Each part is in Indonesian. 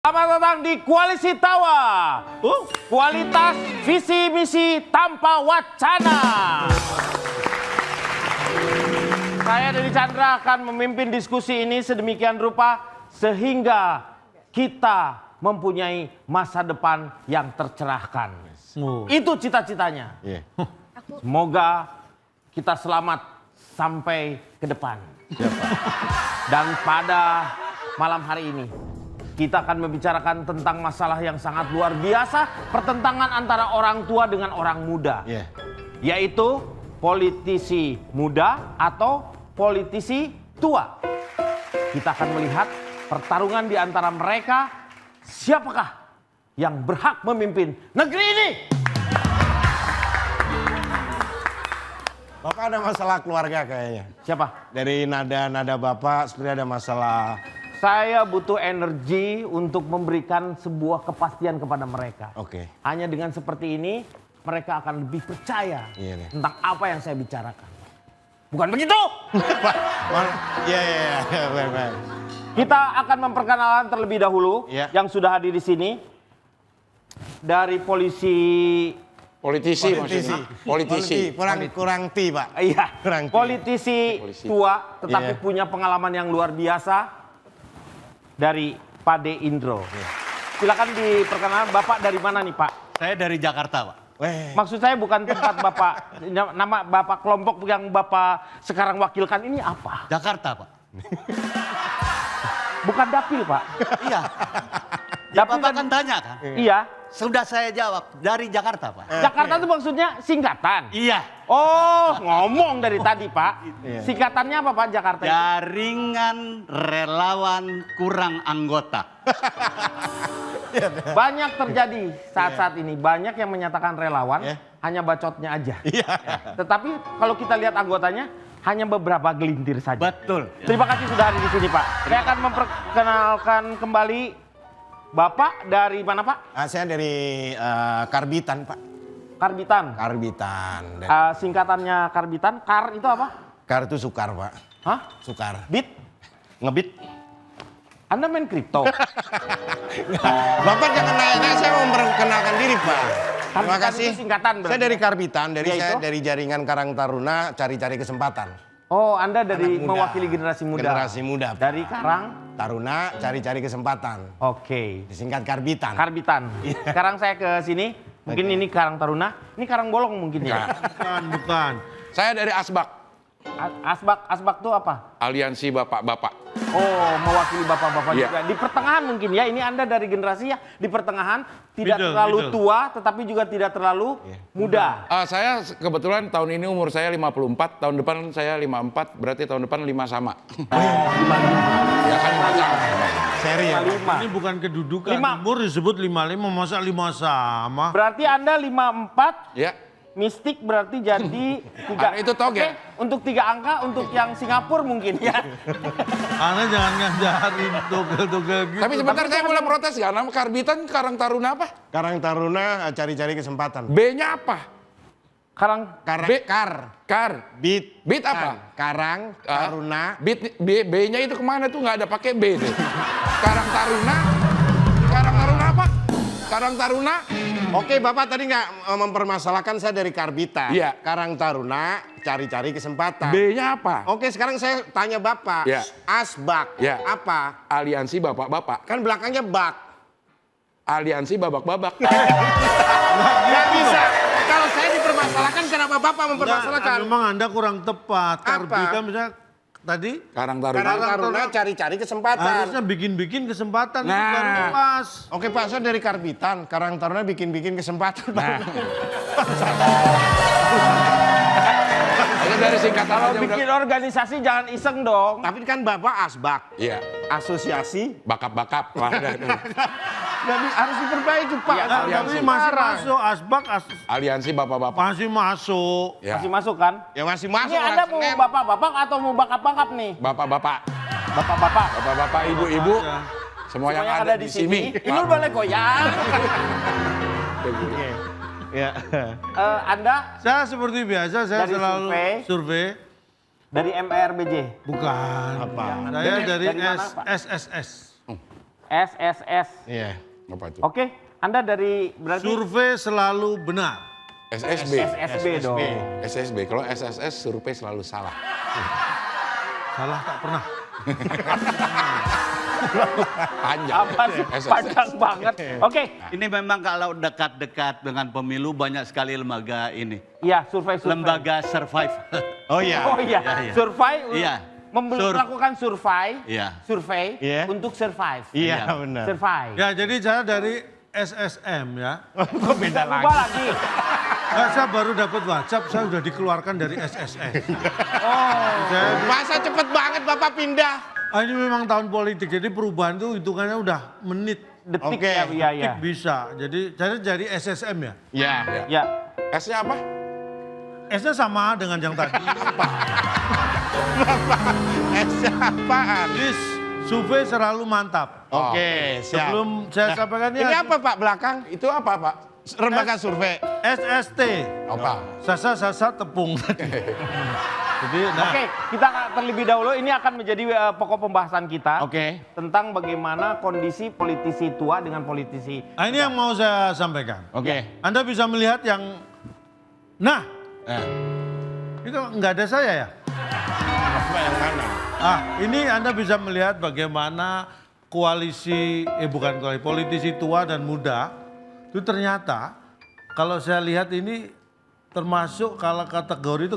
Selamat datang di Koalisi Tawa. Kualitas visi misi tanpa wacana. Saya Denny Chandra akan memimpin diskusi ini sedemikian rupa sehingga kita mempunyai masa depan yang tercerahkan. Itu cita-citanya. Semoga kita selamat sampai ke depan. Dan pada malam hari ini kita akan membicarakan tentang masalah yang sangat luar biasa, pertentangan antara orang tua dengan orang muda, yaitu politisi muda atau politisi tua. Kita akan melihat pertarungan di antara mereka, siapakah yang berhak memimpin negeri ini. Bapak ada masalah keluarga kayaknya. Siapa? Dari nada Bapak seperti ada masalah. Saya butuh energi untuk memberikan sebuah kepastian kepada mereka. Oke. Hanya dengan seperti ini, mereka akan lebih percaya tentang apa yang saya bicarakan. Bukan begitu? Iya, baik. Kita akan memperkenalkan terlebih dahulu yang sudah hadir di sini. Dari politisi, kurang ti, Pak. Iya, Kurang ti. politisi tua, tetapi punya pengalaman yang luar biasa. Dari Pak De Indro. Silakan diperkenalkan, Bapak dari mana nih, Pak? Saya dari Jakarta, Pak. Maksud saya bukan tempat Bapak, nama Bapak, kelompok yang Bapak sekarang wakilkan ini apa? Jakarta, Pak. Bukan dapil, Pak. Iya. Dapil Bapak kan tanya kan? Iya. Sudah saya jawab, dari Jakarta, Pak. Jakarta itu maksudnya singkatan? Iya. Oh, ngomong dari tadi, Pak. Singkatannya apa, Pak, Jakarta itu? Jaringan Relawan Kurang Anggota. Banyak terjadi saat-saat ini. Banyak yang menyatakan relawan, hanya bacotnya aja. Tetapi kalau kita lihat anggotanya, hanya beberapa gelintir saja. Betul. Terima kasih sudah hadir di sini, Pak. Saya akan memperkenalkan kembali Bapak dari mana, Pak? Saya dari Karbitan, Pak. Karbitan. Karbitan. Singkatannya Karbitan. Kar itu apa? Kar itu sukar, Pak. Hah? Sukar. Bit? Ngebit. Anda main kripto? Bapak jangan nanya, saya mau memperkenalkan diri, Pak. Terima Karbitan kasih. itu singkatan berarti. Saya dari Karbitan, Yaitu? saya dari jaringan Karang Taruna cari-cari kesempatan. Oh, Anda dari Anak muda. mewakili generasi muda. Generasi muda, Pak. Dari Karang? Taruna cari-cari kesempatan. Oke. Disingkat Karbitan. Karbitan. Sekarang saya ke sini. Mungkin ini Karang Taruna. Ini Karang Bolong mungkin ya? Bukan. Saya dari Asbak, Asbak itu apa? Aliansi Bapak-Bapak. Oh, mewakili bapak-bapak Iya. juga. Di pertengahan mungkin ya. Ini Anda dari generasi ya di pertengahan. Tidak terlalu tua, tetapi juga tidak terlalu muda. Saya kebetulan tahun ini umur saya 54, tahun depan saya 54, berarti tahun depan 5 sama. Ya kan 5 sama. Seri ya. 55. Ini bukan kedudukan, Lima. umur disebut 55, masa 5 sama? Berarti Anda 54. Ya. Mistik berarti jadi 3. Itu toge. Oke, untuk 3 angka untuk yang Singapura mungkin ya. Karena jangan ngajarin togel-togel gitu. Tapi sebentar saya boleh protes ya, nama Karbitan Karang Taruna apa? Karang Taruna cari-cari kesempatan. B-nya apa? Karang B. Kar. Beat. Beat apa? Karang Taruna. Beat, B-nya itu kemana tuh, nggak ada pakai B tuh. Karang Taruna apa? Karang Taruna. Oke, Bapak tadi nggak mempermasalahkan saya dari Karbitan. Iya. Karang Taruna cari-cari kesempatan. B-nya apa? Oke, sekarang saya tanya Bapak. Iya. Asbak. Iya. Apa? Aliansi Bapak-Bapak. Kan belakangnya bak. Aliansi Babak-Babak. Nggak bisa. Kalau saya dipermasalahkan, kenapa Bapak mempermasalahkan? Memang Anda kurang tepat. Karbitan misalnya tadi Karang Taruna. Karang Taruna cari-cari kesempatan. harusnya bikin-bikin kesempatan itu Nah. baru pas. Oke Pak, saya dari Karbitan. Karang Taruna bikin-bikin kesempatan. Nah. Itu dari singkatan Kalau aja udah. bikin organisasi jangan iseng dong. Tapi kan Bapak Asbak. Iya. Asosiasi. Bakap-bakap. Jadi harus diperbaiki Pak. Iya, Nah, aliansi. tapi masih masuk, Asbak Aliansi Bapak-Bapak. masih masuk. Ya. Masih masuk kan? Ya masih masuk. Ini Anda orang mau Senen. bapak-bapak atau mau bakap-bakap nih? Bapak-bapak. Bapak-bapak. Bapak-bapak, ibu-ibu. Semua yang ada di sini. Ini boleh goyang. Ya. Anda Saya seperti biasa, saya Dari selalu survei. dari MRBJ. Bukan. Apa? Saya dari Dari mana, Pak? SSS. SSS. Iya. Apa itu? Oke, Anda dari berarti Survei selalu benar. SSB. SSB dong. SSB. Kalau SSS survei selalu salah. Salah tak pernah. Panjang. Apa sih? Panjang banget. Oke, Ini memang kalau dekat-dekat dengan pemilu banyak sekali lembaga ini. iya survei. Lembaga survive. Oh iya. Oh iya, Iya. survei. Iya. Melakukan survei. Iya. Survei Iya. untuk survive. Iya benar. Survive. Ya jadi saya dari SSM ya. Kok beda lagi? Lupa lagi. Nah, saya baru dapat WhatsApp, saya sudah dikeluarkan dari SSM. Masa cepet banget Bapak pindah? Ini memang tahun politik, jadi perubahan itu hitungannya udah menit. Detik Oke. ya, iya, iya. Detik bisa. Jadi saya jadi SSM ya. Iya. Ya. S-nya apa? S-nya sama dengan yang tadi. Apaan? Please, survei selalu mantap. Oke, siap. Sebelum saya sampaikan Ini apa Pak belakang? Itu apa, Pak? Lembaga survei. SST, Apa? sasa tepung. Jadi, nah, Oke, kita terlebih dahulu ini akan menjadi pokok pembahasan kita Oke. tentang bagaimana kondisi politisi tua dengan politisi. nah ini yang mau saya sampaikan. Oke. Anda bisa melihat yang, nah, Eh, ini kan nggak ada saya ya. apa yang mana? Ini Anda bisa melihat bagaimana bukan koalisi, politisi tua dan muda itu ternyata kalau saya lihat ini termasuk kalau kategori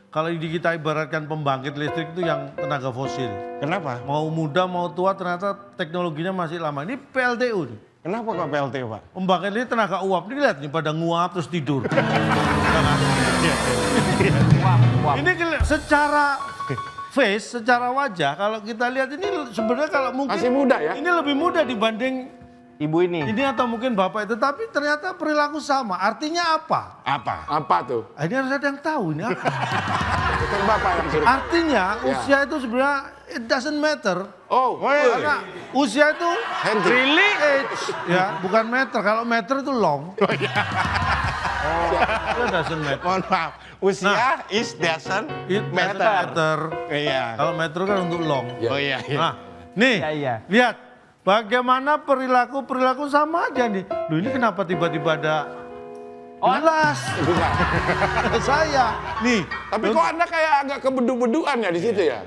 kalau kita ibaratkan pembangkit listrik itu yang tenaga fosil. Kenapa? Mau muda mau tua ternyata teknologinya masih lama. Ini PLTU nih. Kenapa kok PLTU Pak? Pembangkit listrik tenaga uap. Ini lihat nih pada nguap terus tidur. Wah. Ini secara face, secara wajah kalau kita lihat ini sebenarnya kalau mungkin Masih muda ya? ini lebih muda dibanding Ibu ini. ini atau mungkin bapak itu, tapi ternyata perilaku sama. Artinya apa? Apa? Apa tuh? Ini harus ada yang tahu ini apa. Itu Bapak yang suruh. Artinya usia itu sebenarnya it doesn't matter. Oh, Karena usia itu Hendrik. age, ya bukan meter. Kalau meter itu long. It doesn't matter. Mohon maaf. Usia is doesn't It doesn't matter. matter. Iya. Kalau meter kan untuk long. Oh iya. Nah, nih, Iya, iya. lihat bagaimana perilaku sama aja nih. Loh ini kenapa tiba-tiba ada jelas saya nih. Tapi kok Anda kayak agak kebedu-beduan ya di situ ya?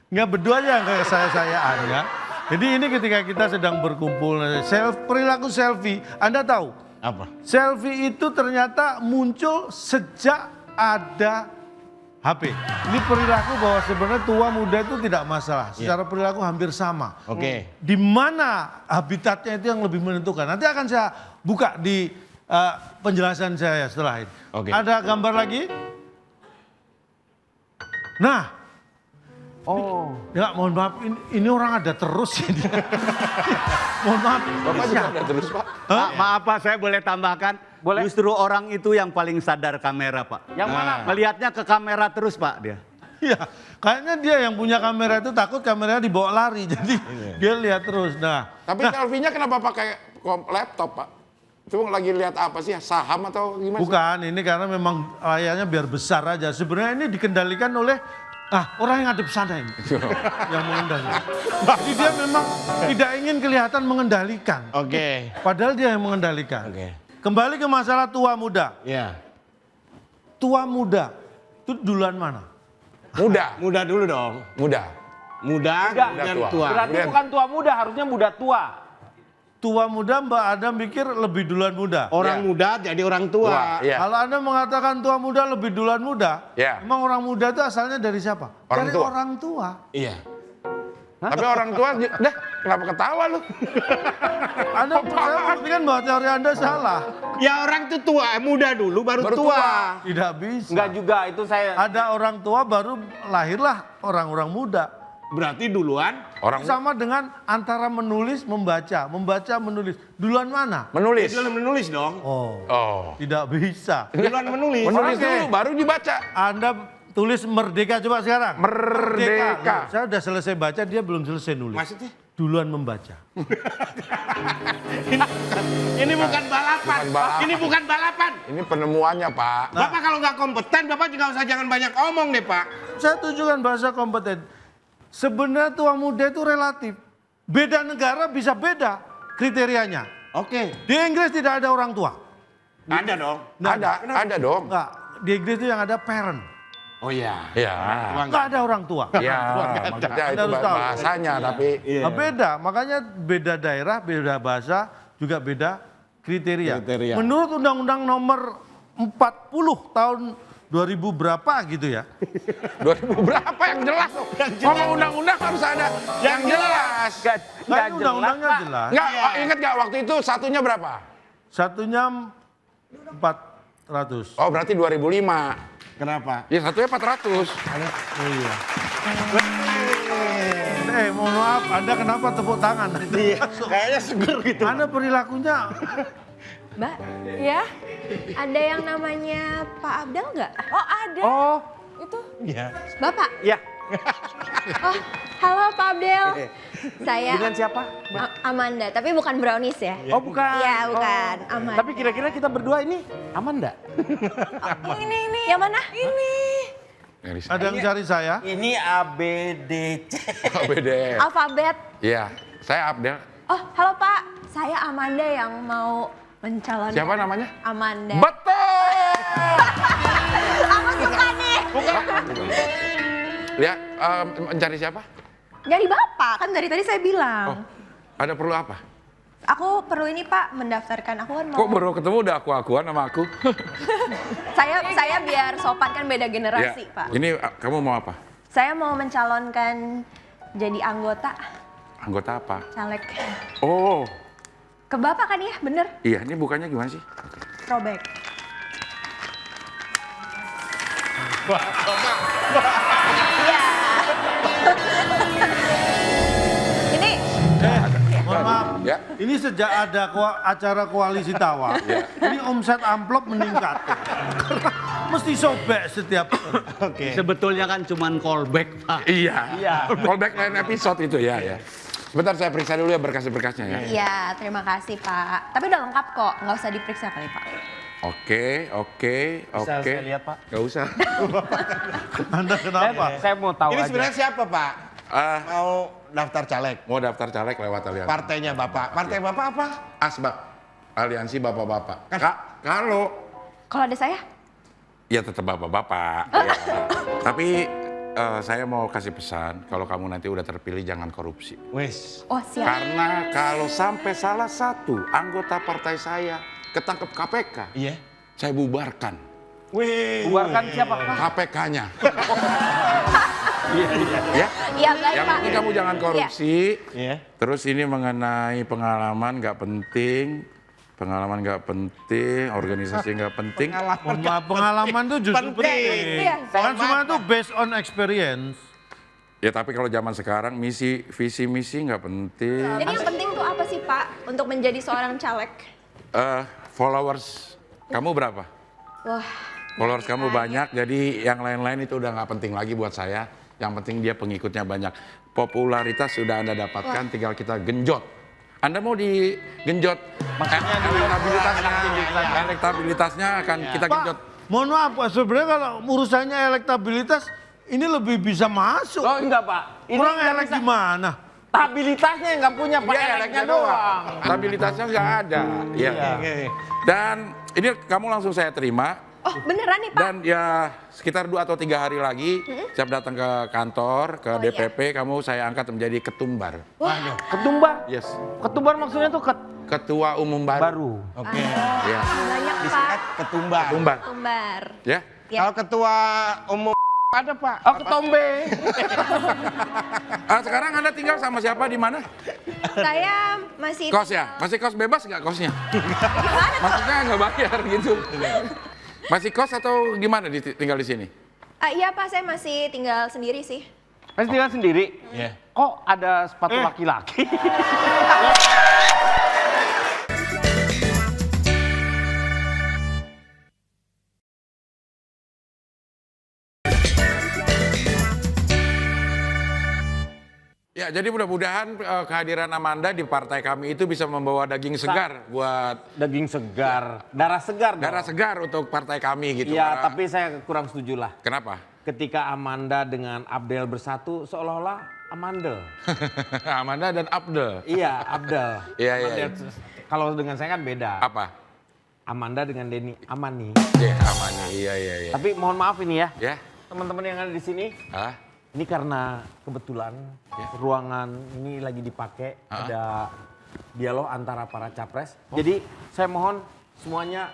Nggak berdua aja kayak saya-sayaan ya. Jadi ini ketika kita sedang berkumpul perilaku selfie, Anda tahu Apa? selfie itu ternyata muncul sejak ada HP. Ini perilaku bahwa sebenarnya tua muda itu tidak masalah. Secara perilaku hampir sama. Oke. Di mana habitatnya itu yang lebih menentukan. Nanti akan saya buka di penjelasan saya setelah ini. Oke. Ada gambar lagi? Nah, Oh. ya mohon maaf ini orang ada terus ini. Mohon maaf. Bapak juga ada terus, Pak. Pak, maaf Pak, saya boleh tambahkan. Boleh. Justru orang itu yang paling sadar kamera Pak. Yang mana? Melihatnya ke kamera terus Pak dia. Iya, kayaknya dia yang punya kamera itu takut kameranya dibawa lari. Jadi dia lihat terus. Nah, Tapi selfie-nya kenapa pakai laptop, Pak? Itu lagi lihat apa sih? Saham atau gimana sih? bukan ini karena memang layarnya biar besar aja. Sebenarnya ini dikendalikan oleh orang yang ngadep sana ini. Yang mengendalikan. Jadi dia memang tidak ingin kelihatan mengendalikan. Oke. Padahal dia yang mengendalikan. Oke. Kembali ke masalah tua muda. Iya. Tua muda itu duluan mana? Muda. Muda dulu dong. Muda. Muda dan tua. tua. Berarti Kemudian- bukan tua muda, harusnya muda tua. Tua muda Mbak Adam pikir lebih duluan muda. Orang Iya. muda jadi orang tua. Iya. Kalau Anda mengatakan tua muda lebih duluan muda, Ya. emang orang muda itu asalnya dari siapa? Orang dari tua. orang tua. Iya. Tapi orang tua, deh kenapa ketawa lu? Anda buktikan bahwa teori Anda salah. Ya orang itu tua, muda dulu baru, Baru tua. tua. Tidak bisa. Enggak juga, itu saya. Ada orang tua baru lahirlah orang-orang muda. Berarti duluan Orang Sama dengan antara menulis, membaca, menulis. Duluan mana? menulis. duluan menulis dong. Oh, Oh. tidak bisa. Duluan menulis. Menulis Oke. dulu, baru dibaca. Anda tulis merdeka coba sekarang. Merdeka. Loh, saya udah selesai baca, dia belum selesai nulis. Maksudnya? Duluan membaca. Ini bukan balapan. Bukan balapan. Ini bukan balapan. Ini penemuannya, Pak. Bapak kalau nggak kompeten, Bapak juga usah jangan banyak omong deh Pak. Saya tunjukkan bahasa kompeten. Sebenarnya tua muda itu relatif. beda negara bisa beda kriterianya. Oke. Di Inggris tidak ada orang tua. Ada dong. Ada dong. Enggak, di Inggris itu yang ada parent. Oh iya. Ya. Enggak ada orang tua. Ya, maksudnya Anda itu harus tahu. bahasanya tapi Nah, beda, makanya beda daerah, beda bahasa, juga beda kriteria. Menurut Undang-Undang Nomor 40 tahun 2000 berapa gitu ya. 2000 berapa yang jelas dong. Ngomong undang-undang harus ada yang jelas. Nah, ini undang-undangnya jelas. Enggak, ingat nggak waktu itu satunya berapa? Satunya 400. Oh, berarti 2005. Kenapa? Ya satunya 400. Oh iya. Mohon maaf, Anda kenapa tepuk tangan? Kayaknya seger gitu. Anda perilakunya Mbak, ya? Ada yang namanya Pak Abdel nggak? Oh ada. Oh, Itu Iya. Bapak. ya. Oh, halo Pak Abdel. Saya Dengan siapa? Amanda, tapi bukan brownies ya? Oh, bukan. Iya, bukan. Amanda. Tapi kira-kira kita berdua ini aman enggak? Ini. Yang mana? Ini. ada yang cari saya. Ini ABDC. Oh, beda. Alfabet. Iya, saya Abdel. Oh, halo Pak. Saya Amanda yang mau mencalonkan. Siapa namanya? Amanda. Betul. Aku suka nih. Lihat, mencari siapa? Dari Bapak, kan dari tadi saya bilang. Oh, ada perlu apa? Aku perlu ini Pak, mendaftarkan. Aku kan mau. Kok baru ketemu udah aku-akuan sama aku? Saya biar sopan kan beda generasi Ya, Pak. ini kamu mau apa? Saya mau mencalonkan jadi anggota Anggota apa? caleg. Oh, Ke Bapak kan ya, bener? iya ini bukannya gimana sih? Throwback. Iya. Ini Mohon maaf. Ya. Ini sejak ada acara koalisi tawa, ini omset amplop meningkat. Mesti sobek setiap. Sebetulnya kan cuman callback, Pak. Iya. Callback lain episode itu ya. Sebentar saya periksa dulu ya berkas-berkasnya ya. Iya, terima kasih Pak. Tapi udah lengkap kok, nggak usah diperiksa kali Pak. Oke. Bisa saya lihat, Pak? Gak usah. Anda kenapa? Saya mau tahu Ini aja. sebenarnya siapa Pak? Mau daftar caleg? Mau daftar caleg lewat aliansi. Partainya Bapak. Partai Bapak apa? Asbak. Aliansi bapak-bapak. Kalau Kalau ada saya? ya tetap bapak-bapak. Ya. Tapi saya mau kasih pesan kalau kamu nanti udah terpilih jangan korupsi. Wes. Oh siap. Karena kalau sampai salah satu anggota partai saya ketangkep KPK, Iya. saya bubarkan Wih. Bubarkan siapa, Pak? KPK-nya. Ya, Iya baik yang Pak. penting kamu jangan korupsi. Iya. Terus ini mengenai pengalaman nggak penting, organisasi nggak penting. Mohon maaf, pengalaman itu justru penting. Iya. Kan semua itu based on experience. Ya tapi kalau zaman sekarang visi misi nggak penting. Jadi yang penting tuh apa sih Pak untuk menjadi seorang caleg? Followers kamu berapa? Wah. Followers kamu banyak, jadi yang lain-lain itu udah nggak penting lagi buat saya. Yang penting dia pengikutnya banyak. Popularitas sudah Anda dapatkan, tinggal kita genjot. Anda mau digenjot? Elektabilitasnya akan kita genjot. Mohon maaf, Pak, sebenarnya kalau urusannya elektabilitas, ini lebih bisa masuk. Oh, enggak, Pak. Ini Kurang nggak elek bisa. gimana? Stabilitasnya nggak punya, Pak. Iya, Eleknya doang. Stabilitasnya nggak ada. Iya. Dan ini kamu langsung saya terima. Oh beneran nih Pak? Dan ya sekitar 2 atau 3 hari lagi, siap datang ke kantor, ke DPP, kamu saya angkat menjadi ketumbar. Ketumbar. Yes. Ketumbar maksudnya tuh Ketua umum baru. Oke. Ya. Banyak Pak. Disingkat ketumbar. Ketumbar. Tumbar. Ya. Ya. Kalau ketua umum ada Pak. Oh, ketombe. Sekarang Anda tinggal sama siapa di mana? Saya masih Kos ya? Masih kos bebas nggak kosnya? Maksudnya nggak bayar gitu. Masih kos atau gimana tinggal di sini? Iya Pak, saya masih tinggal sendiri sih. Masih tinggal sendiri? Iya. Kok ada sepatu laki-laki? Ya, jadi mudah-mudahan kehadiran Amanda di partai kami itu bisa membawa daging segar buat Daging segar, darah segar dong. darah segar untuk partai kami gitu. Iya, Karena- tapi saya kurang setuju lah. Kenapa? Ketika Amanda dengan Abdel bersatu, seolah-olah Amandel. Amanda dan Abdel. Iya, Abdel. Iya, iya, iya. Kalau dengan saya kan beda. Apa? Amanda dengan Denny aman nih. Ya, aman nih. Iya, iya, iya. Tapi mohon maaf ini ya, Ya. teman-teman yang ada di sini. Ah, Ini karena kebetulan ruangan ini lagi dipakai, ada dialog antara para capres. Jadi saya mohon semuanya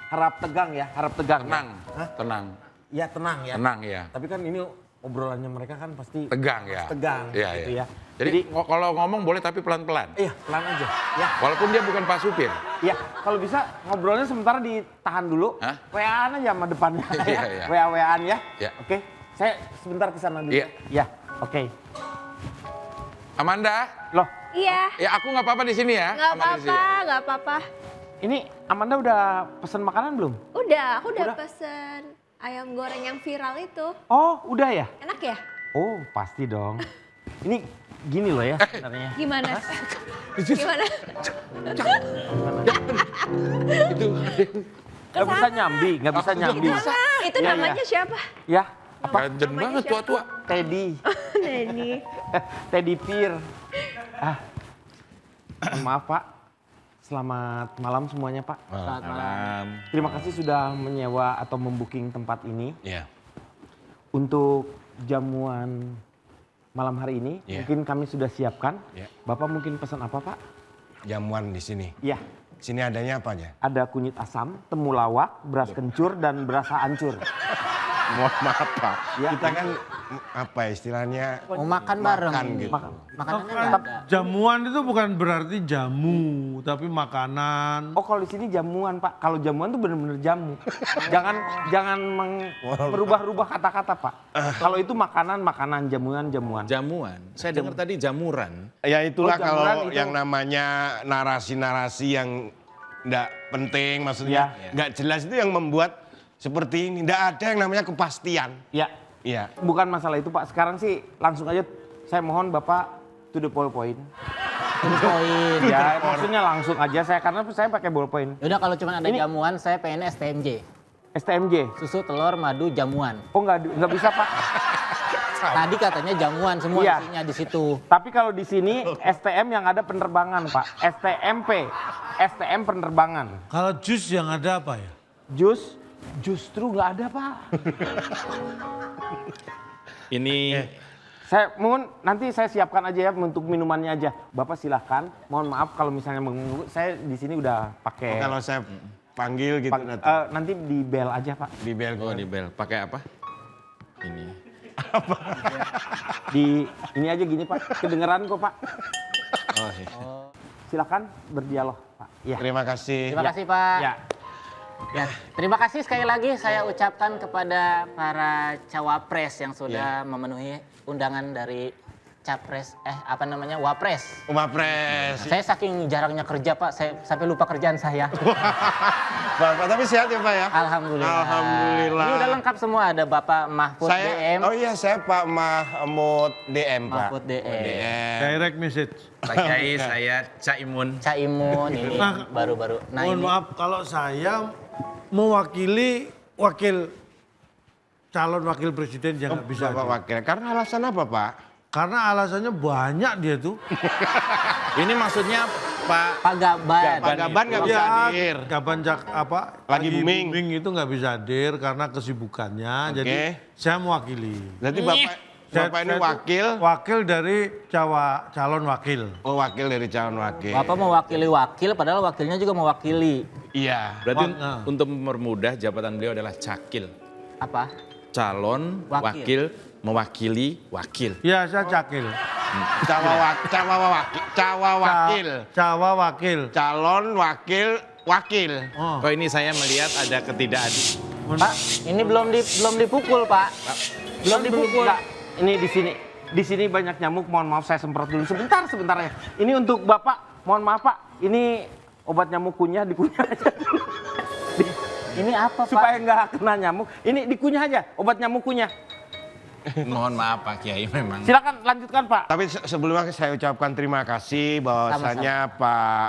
harap tegang ya, harap tegang. tenang. Hah? Tenang. Ya tenang ya. Tenang ya. Tapi kan ini obrolannya mereka kan pasti Tegang ya. tegang Iya, gitu iya. ya. Jadi kalau ngomong boleh tapi pelan-pelan. Iya pelan aja. Ya, Walaupun dia bukan Pak Supir. ya kalau bisa ngobrolnya sementara ditahan dulu. Hah? WA-an aja sama depannya ya. Iya, iya. WA-WA-an ya. Ya. Oke, saya sebentar ke sana dulu. Iya. Ya, oke. Amanda, Loh, Iya, ya aku nggak apa-apa di sini ya. nggak Aman di sini. apa-apa, nggak apa-apa. ini Amanda udah pesen makanan belum? Udah, aku udah Udah? pesen ayam goreng yang viral itu. Oh, udah ya? Enak ya? Oh, pasti dong. Ini gini loh ya sebenarnya. Gimana? Gimana? Itu. Gak bisa nyambi, gak bisa nyambi. Itu Iya, namanya siapa? Ya, apa? Ganjen Namanya banget siapa? tua-tua. Teddy. Denny. Teddy Pir. Mohon maaf Pak. Selamat malam semuanya Pak. Selamat malam. Terima kasih sudah menyewa atau membooking tempat ini. Iya. Untuk jamuan malam hari ini, Iya. mungkin kami sudah siapkan. Iya. Bapak mungkin pesan apa Pak? Jamuan di sini. Iya, Sini adanya apa aja? ada kunyit asam, temulawak, beras kencur, dan beras hancur. Mohon maaf Pak. Ya. Kita kan apa ya istilahnya? Mau makan bareng. Makan gitu. Makanannya nggak ada. Jamuan itu bukan berarti jamu, tapi makanan. Oh kalau di sini jamuan Pak, kalau jamuan tuh bener-bener jamu. jangan merubah-rubah kata-kata Pak. Kalau itu makanan, jamuan. Jamuan. Saya dengar tadi jamuran. Ya itulah Oh, jamuran kalau itu. yang namanya narasi-narasi yang enggak penting, maksudnya enggak jelas itu yang membuat seperti ini. Enggak ada yang namanya kepastian. Ya, Iya. bukan masalah itu Pak. Sekarang sih langsung aja saya mohon Bapak to the point. Poin. Ya, maksudnya langsung aja karena saya pakai ballpoint. Yaudah kalau cuma ada Ini- jamuan, saya pengen STMJ. STMJ. Susu, telur, madu, jamuan. Oh nggak bisa Pak. Tadi katanya jamuan semua Iya. isinya di situ. Tapi kalau di sini STM yang ada penerbangan Pak. STMP. STM penerbangan. Kalau jus yang ada apa ya? Justru nggak ada Pak. Ini Saya mohon nanti saya siapkan aja ya untuk minumannya aja. Bapak silahkan. Mohon maaf kalau misalnya mengganggu. Saya di sini udah pakai. Kalau saya panggil gitu nanti di bel aja Pak. di bel. oh di bel. Pakai apa? Ini. Di ini aja gini Pak. Kedengeran kok Pak. Oh, iya. Silakan berdialog Pak. Ya. Terima kasih. Terima kasih Pak. Ya. Ya, terima kasih sekali lagi saya ucapkan kepada para cawapres yang sudah memenuhi undangan dari capres, wapres. Wapres. Saya saking jarangnya kerja Pak, saya sampai lupa kerjaan saya. Bapak tapi sehat ya Pak ya? Alhamdulillah. Alhamdulillah. Ini udah lengkap semua, ada Bapak Mahfud DM. Oh iya saya Pak Mahmud DM Pak. Mahfud DM. Direct message. Pak Kiai, saya Caimun. Caimun ini baru-baru. Nah Mohon ini maaf kalau saya mewakili calon wakil presiden yang nggak bisa. Bapak hadir. Wakil. Karena alasan apa Pak? Karena alasannya banyak dia tuh. Ini maksudnya Pak Pak Gaban. Pak Gaban nggak bisa hadir. Kapan Lagi booming. itu nggak bisa hadir karena kesibukannya. Jadi saya mewakili. Berarti Bapak ini tuh wakil dari calon wakil. Oh wakil dari calon wakil. Bapak mewakili wakil, padahal wakilnya juga mewakili. Iya. berarti Nah. untuk mempermudah jabatan beliau adalah cakil. Apa? Calon Wakil. wakil mewakili wakil. Ya saya cakil. Cawa wakil. Cawa wakil. Calon wakil. Oh. Kok ini saya melihat ada ketidakadilan. Pak, ini belum dipukul Pak. Belum dipukul. Enggak, ini di sini banyak nyamuk. Mohon maaf saya semprot dulu sebentar ya. Ini untuk Bapak. Mohon maaf Pak. Ini obat nyamuk kunyah dikunyah aja. Ini apa Pak? Supaya nggak kena nyamuk. Ini dikunyah aja obat nyamuk kunyah. Mohon maaf Pak Kiai memang. Silakan lanjutkan Pak. Tapi sebelumnya saya ucapkan terima kasih bahwasanya Pak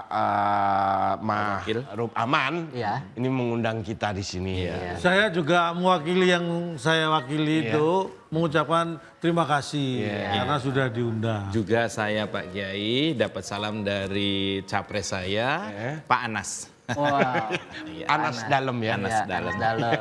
Wakil. Ma'ruf Aman Iya. ini mengundang kita di sini. Saya juga mewakili yang saya wakili itu mengucapkan terima kasih karena sudah diundang. Juga saya Pak Kiai dapat salam dari capres saya, Pak Anas. Wah. Anas dalam ya. Anas Ya, dalam. Anas dalam.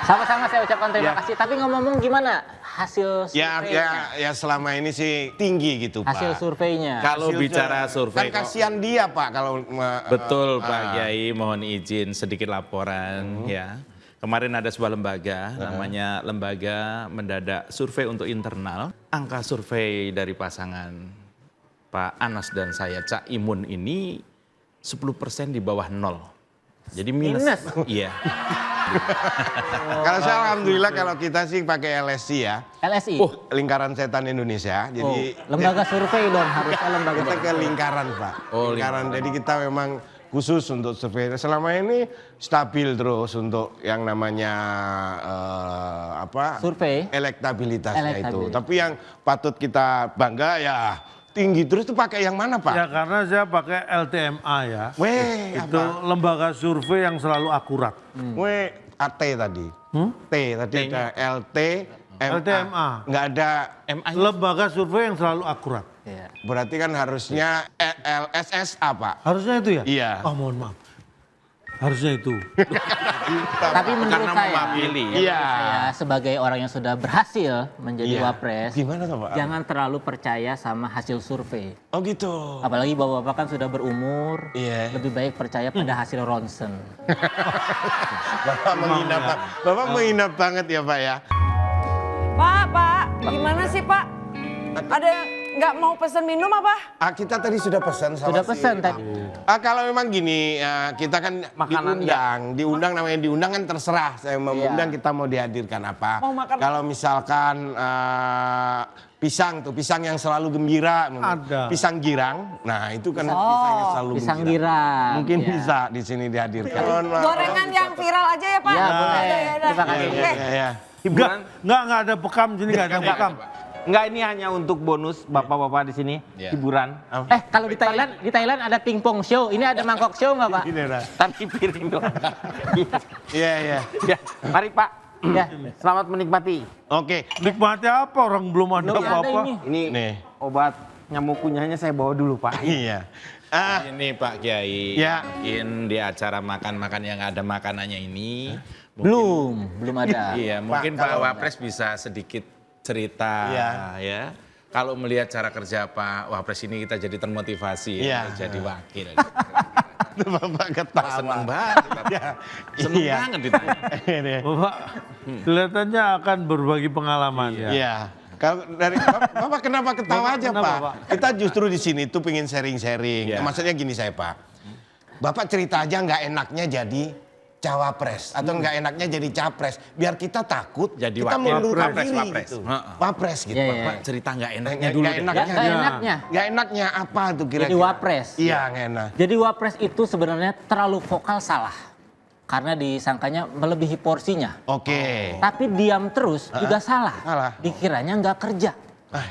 Sama-sama saya ucapkan terima kasih. Tapi ngomong-ngomong gimana hasil surveinya? Ya selama ini sih tinggi gitu Pak. Hasil surveinya. Kalau Hasil bicara survei kan kasihan dia Pak kalau betul Pak Kiai, mohon izin sedikit laporan ya. Kemarin ada sebuah lembaga, namanya Lembaga Mendadak Survei untuk Internal. Angka survei dari pasangan Pak Anas dan saya Cak Imun ini 10% di bawah 0. Jadi minus. Iya. Kalau saya alhamdulillah kalau kita sih pakai LSI ya. LSI. Lingkaran Setan Indonesia. Jadi Lembaga survei dong, harusnya lembaga kita ke survei. lingkaran Pak. Oh, lingkaran. Jadi kita memang khusus untuk survei. Selama ini stabil terus untuk yang namanya Survei. elektabilitasnya itu. Elektabilitas. Tapi yang patut kita bangga ya tinggi terus itu pakai yang mana Pak? Ya karena saya pakai LTMA ya. Weh, Itu lembaga survei yang selalu akurat. Weh, AT tadi. T tadi ada LT, LTMA. Nggak ada Lembaga survei yang selalu akurat. Iya. berarti kan harusnya LSSA Pak. Harusnya itu ya? Iya. Oh mohon maaf. Harusnya itu. Tapi menurut Karena saya, mewakili. Iya. saya sebagai orang yang sudah berhasil menjadi Iya. wapres, Gimana tuh Pak? jangan terlalu percaya sama hasil survei. Oh gitu. Apalagi bapak-bapak kan sudah berumur, Iya. lebih baik percaya pada hasil ronsen. Bapak menghina Pak. Bapak menghina banget ya Pak ya. Pak, gimana sih Pak? Ada yang nggak mau pesen minum apa? Kita tadi sudah pesan sama Sudah pesan tadi. Kalau memang gini, kita kan Makanan, diundang namanya diundang kan terserah. Saya mau undang kita mau dihadirkan apa. Mau makan Kalau misalkan pisang yang selalu gembira, Ada. pisang girang. Nah itu kan pisang yang selalu Pisang gembira. girang. Mungkin ya. bisa di sini dihadirkan. Mohon maaf. Gorengan yang viral aja ya Pak? Ya, boleh. Ya, Terima kasih. Ya. Enggak ada bekam sini, enggak ada bekam. Enggak, ini hanya untuk bonus bapak-bapak di sini, hiburan. Kalau di Thailand ada pingpong show. Ini ada mangkok show nggak Pak? Ini dah. Tapi piring doang. Iya. Ya, mari Pak. Ya. Selamat menikmati. Oke. Nikmati apa orang belum ada Belum ada apa-apa. ini. Ini Nih. obat nyamuk kunyahnya saya bawa dulu Pak. Iya. Ini Pak Kiai, Ya. mungkin di acara makan-makan yang ada makanannya ini, Belum ada. iya mungkin Pak kalau- Wapres bisa sedikit cerita Iya. ya. Kalau melihat cara kerja Pak Wapres ini kita jadi termotivasi Iya. ya, jadi wakil. Bapak ketawa. Seneng banget, seneng Iya. banget ditanya. Ini. Bapak kelihatannya akan berbagi pengalaman ya. Iya. Kalau dari Bapak kenapa ketawa aja kenapa, Pak? Pak? Kita justru di sini tuh pengen sharing-sharing. Iya. Maksudnya gini saya Pak. Bapak cerita aja nggak enaknya jadi cawapres atau nggak enaknya jadi capres. Biar kita takut, Jadi kita wakil. mengundurkan Wapres, diri wapres. gitu. Heeh. Wapres gitu. Iya, Pak. iya. Pak cerita nggak enaknya Nggak dulu deh. enaknya. Nggak enaknya. Nggak enaknya apa tuh kira-kira? Jadi wapres. Iya nggak enak. Jadi wapres itu sebenarnya terlalu vokal salah. Karena disangkanya melebihi porsinya. Oke. Tapi diam terus juga salah. Salah. Dikiranya nggak kerja.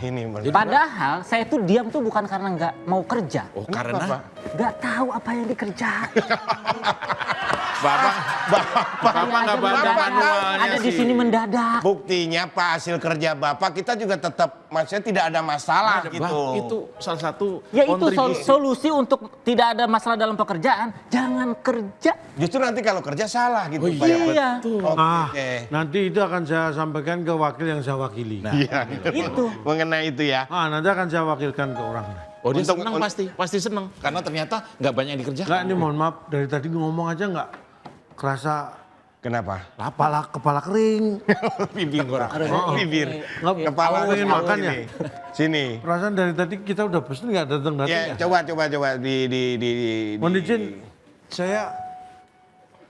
Ini Padahal saya tuh diam tuh bukan karena nggak mau kerja. Oh Kenapa, karena Pak? Nggak tahu apa yang dikerjakan. Bapak nggak baca Mendadak, manualnya ada di sih. sini mendadak. Buktinya Pak hasil kerja Bapak kita juga tetap maksudnya tidak ada masalah Bang, gitu. itu salah satu Ya itu kontribusi. solusi untuk tidak ada masalah dalam pekerjaan. Jangan kerja. Justru nanti kalau kerja salah gitu Pak. Iya. Oke. Nanti itu akan saya sampaikan ke wakil yang saya wakili. Iya. Itu. Mengenai itu ya. Nanti akan saya wakilkan ke orang. Oh dia Untuk- seneng pasti seneng karena ternyata nggak banyak yang dikerjakan. Enggak, ini mohon maaf dari tadi ngomong aja enggak kerasa Kenapa? kepala kering. Bibir. Bibir. Nggak, Kepala kamu pengen semua makan sini. ya? Sini. Perasaan dari tadi kita udah pesen nggak datang Ya, ya. coba di Mohon izin, saya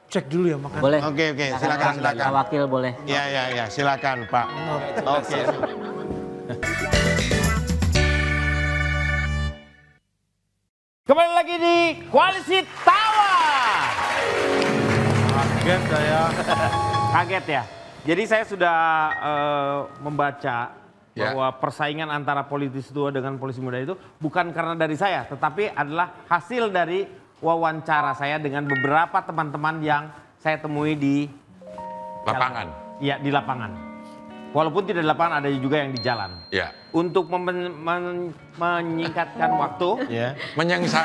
cek dulu ya makan. Boleh. Oke, silakan. Pak Wakil boleh. Ya, silakan, Pak. Oke. Kembali lagi di Koalisi Tawa. Kaget saya. Kaget ya. Jadi saya sudah membaca Ya. bahwa persaingan antara politis tua dengan politisi muda itu bukan karena dari saya, tetapi adalah hasil dari wawancara saya dengan beberapa teman-teman yang saya temui di Lapangan. Iya, di lapangan. Walaupun tidak di lapangan, ada juga yang di jalan. Ya. Untuk menyingkatkan waktu, Ya. Menyengsak.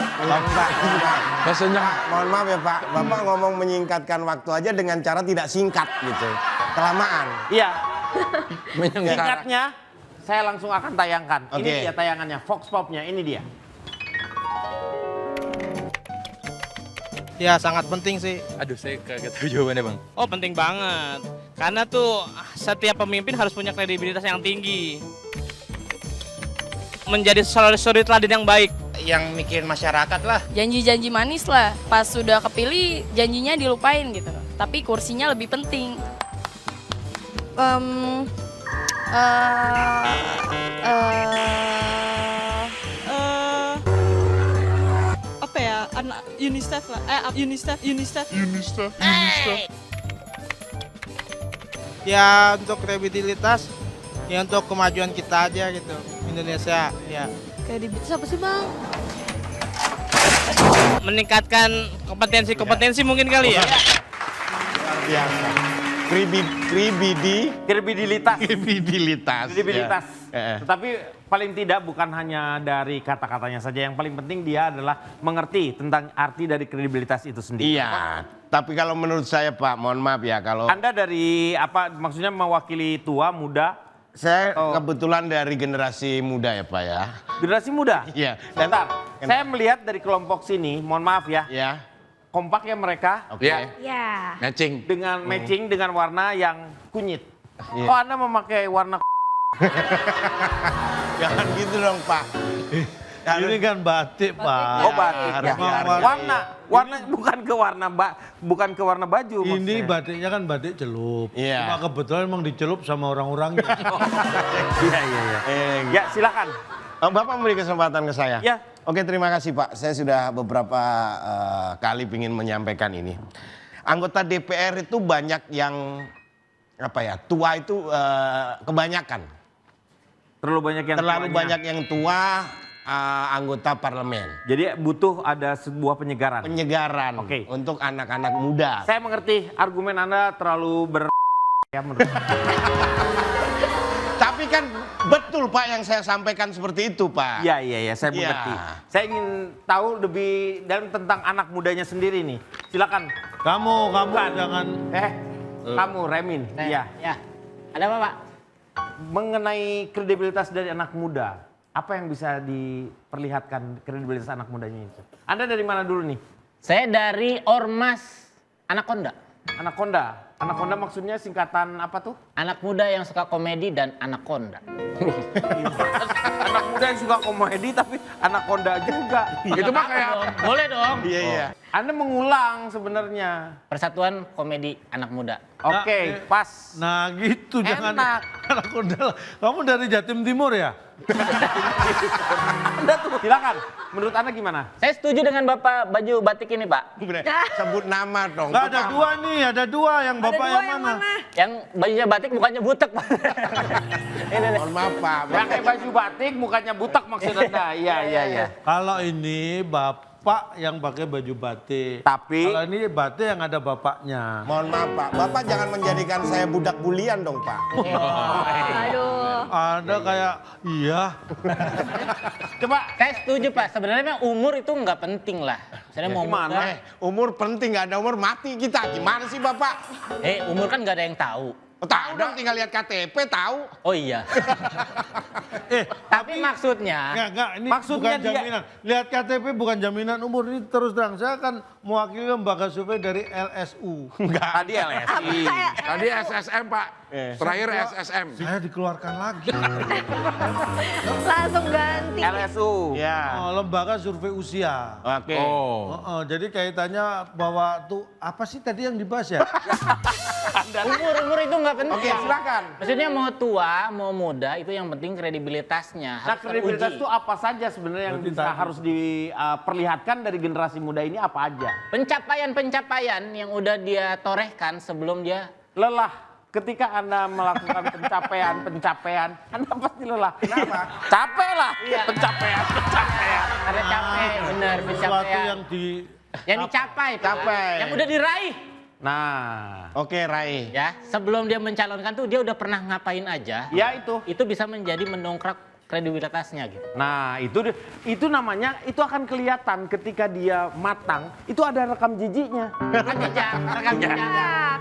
Maksudnya, mohon maaf ya Pak, Bapak ngomong menyingkatkan waktu aja dengan cara tidak singkat gitu. Kelamaan. iya, Menyengsak. singkatnya saya langsung akan tayangkan. Ini Oke. dia tayangannya, Vox Popnya, ini dia. Ya sangat penting sih. Aduh, saya kagak tahu jawabannya, Bang. Oh penting banget. Karena tuh setiap pemimpin harus punya kredibilitas yang tinggi. Menjadi suri teladan yang baik. Yang mikirin masyarakat lah. Janji-janji manis lah. Pas sudah kepilih janjinya dilupain gitu. Tapi kursinya lebih penting. Apa ya? Anak UNICEF lah. UNICEF. Ya untuk kredibilitas, ya untuk kemajuan kita aja gitu. Indonesia ya. Kredibilitas apa sih bang? Meningkatkan kompetensi mungkin kali ya. Biasa. Kredibilitas. Kredibilitas. Kredibilitas. Ya. Tetapi paling tidak bukan hanya dari kata-katanya saja. Yang paling penting dia adalah mengerti tentang arti dari kredibilitas itu sendiri. Iya. Tapi kalau menurut saya Pak, mohon maaf ya kalau Anda dari apa maksudnya mewakili tua, muda? saya kebetulan dari generasi muda ya Pak ya. Generasi muda? Iya. Bentar, saya melihat dari kelompok sini, mohon maaf ya, Ya. kompak ya mereka Oke. Ya. Ya. Matching. dengan matching dengan warna yang kunyit. Iya. Oh Anda memakai warna Jangan gitu dong Pak. Ini kan batik, Pak. oh batik ya. Warna- Warna bukan ke warna baju. Ini maksudnya. batiknya kan batik celup. Iya. Cuma kebetulan emang dicelup sama orang-orangnya. Iya iya iya. Ya silakan. Bapak memberi kesempatan ke saya. Ya. Oke, terima kasih Pak. Saya sudah beberapa kali ingin menyampaikan ini. Anggota DPR itu banyak yang apa ya, tua itu kebanyakan. Terlalu banyak yang Terlalu tuanya. banyak yang tua anggota parlemen. Jadi butuh ada sebuah penyegaran. Penyegaran Oke. untuk anak-anak muda. Saya mengerti argumen Anda terlalu ya menurut. Tapi kan betul Pak yang saya sampaikan seperti itu Pak. Iya iya iya, saya Iya. mengerti. Saya ingin tahu lebih dalam tentang anak mudanya sendiri nih. Silakan. Kamu Bukan. jangan Kamu Remin. Iya. Ya. Ada apa, Pak? Mengenai kredibilitas dari anak muda, apa yang bisa diperlihatkan kredibilitas anak mudanya itu? Anda dari mana dulu nih? Saya dari Ormas Anaconda. Anaconda maksudnya singkatan apa tuh? Anak muda yang suka komedi dan anaconda. Anak muda yang suka komedi tapi anaconda juga. Itu mah kayak Boleh dong. Iya iya. Anda mengulang sebenarnya. Persatuan Komedi Anak Muda. Oke, pas. Nah gitu, jangan Enak. anak kondel. Kamu dari Jatim Timur ya? Anda tuh silakan. Menurut Anda gimana? Saya setuju dengan Bapak baju batik ini, Pak. Sebut nama dong. Nggak ada dua nih, ada dua yang bapak yang mana? Yang bajunya batik bukannya butek, Pak. Ini nih. Mohon maaf Pak. Pakai baju batik bukannya butak maksud Anda. Iya iya iya. Kalau ini bapak yang pakai baju batik. Tapi Kalau ini batik yang ada bapaknya. Mohon maaf Pak. Bapak jangan menjadikan saya budak bulian dong Pak. Aduh. Ada kayak iya. coba Saya setuju, Pak. Sebenarnya memang umur itu nggak penting lah. Saya mau gimana? Umur penting, nggak ada umur mati kita. Gimana sih Bapak? umur kan nggak ada yang tahu. Tahu dong, tinggal lihat KTP tahu. Oh iya. Tapi maksudnya, Enggak, ini Maksudnya bukan dia- jaminan. Lihat KTP bukan jaminan umur. Ini terus terang, saya kan mewakili lembaga survei dari LSU. tadi LSI. tadi SSM Pak. Terakhir SSM. Saya dikeluarkan lagi. Langsung ganti. LSU. Ya. Oh, lembaga survei usia. Oke. Oh. Jadi kaitannya bahwa tuh apa sih tadi yang dibahas ya? umur itu nggak penting. Oke, silakan. Maksudnya mau tua, mau muda, itu yang penting kredibilitasnya. Nah, Harus kredibilitas teruji. itu apa saja sebenarnya yang bisa harus diperlihatkan dari generasi muda ini apa aja? Pencapaian-pencapaian yang udah dia torehkan sebelum dia Lelah. Ketika Anda melakukan pencapaian, Anda pasti lelah. Kenapa? Capek lah. Pencapaian. Karena capek, bener, Sesuatu pencapaian. yang dicapai, Pak. Capai. Yang udah diraih. Nah, Oke, Rai. Ya, sebelum dia mencalonkan tuh dia udah pernah ngapain aja. ya itu. Itu bisa menjadi mendongkrak kredibilitasnya gitu. Nah, itu namanya, itu akan kelihatan ketika dia matang, itu ada rekam jijiknya. Rekam jejak.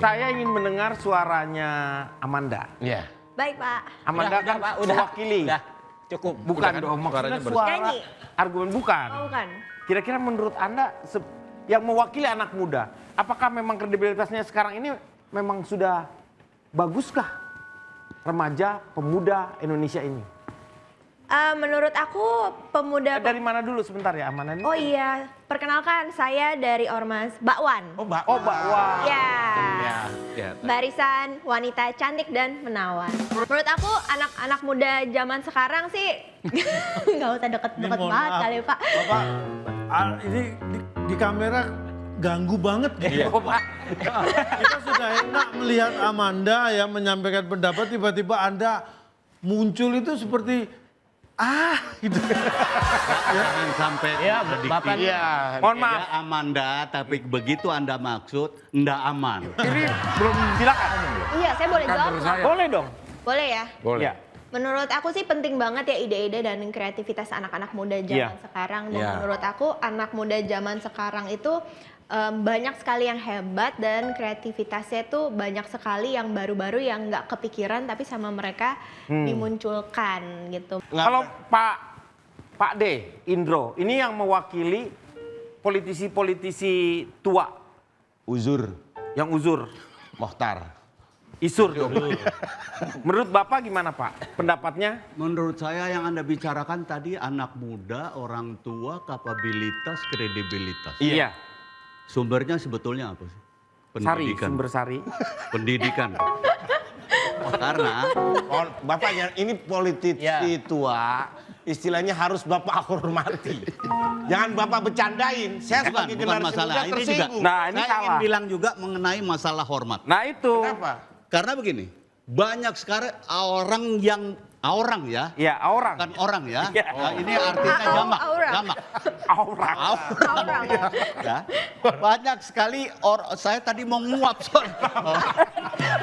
Saya ingin mendengar suaranya Amanda. Iya. Baik, Pak. Amanda kan Pak, mewakili. Udah, cukup. Bukan Udah kan, dong, maksudnya suaranya suara Nyanyi. argumen bukan. Oh, bukan. Kira-kira menurut Anda yang mewakili anak muda, apakah memang kredibilitasnya sekarang ini memang sudah baguskah remaja pemuda Indonesia ini? Menurut aku pemuda... Dari mana dulu sebentar ya Amanda ini? Oh iya, perkenalkan saya dari Ormas Bakwan. Oh, Mbak. Bakwan. Ya. Ya, Barisan wanita cantik dan menawan. Menurut aku anak-anak muda zaman sekarang sih nggak usah deket-deket mohon banget maaf. kali Pak. Bapak, ini di kamera ganggu banget gitu. Kita sudah enak melihat Amanda yang menyampaikan pendapat, tiba-tiba Anda muncul itu seperti gitu. Jangan sampai Ya, prediktif. Bapak. Iya. Mohon maaf. Ya, Amanda, tapi begitu Anda maksud, ndak aman. Ini belum silakan. Iya, saya boleh jawab. Kantor nggak? saya. Boleh dong. Boleh ya? Boleh. Ya. Menurut aku sih penting banget ya ide-ide dan kreativitas anak-anak muda zaman Iya. sekarang. Dan Iya. menurut aku anak muda zaman sekarang itu banyak sekali yang hebat dan kreativitasnya tuh banyak sekali yang baru-baru yang nggak kepikiran tapi sama mereka dimunculkan gitu. Kalau Pak D, Indro, ini yang mewakili politisi-politisi tua Uzur. yang uzur, Mohtar. isur dong. Menurut Bapak gimana Pak pendapatnya? Menurut saya yang Anda bicarakan tadi anak muda, orang tua, kapabilitas, kredibilitas. Iya. Sumbernya sebetulnya apa sih? Sari, sumber sari. Pendidikan. Karena Oh, Bapaknya ini politisi tua, istilahnya harus Bapak hormati. Jangan Bapak bercandain. Saya sebagai bukan generasi masalah muda ini juga. tersinggung. Nah, ini Saya ingin salah. bilang juga mengenai masalah hormat. Nah itu. Kenapa? Karena begini, banyak sekarang orang ya. Ya orang. Bukan orang ya. Ya. Nah, ini artinya jamak. Orang. Jamak. Orang. Orang. Ya. Banyak sekali saya tadi mau nguap soalnya.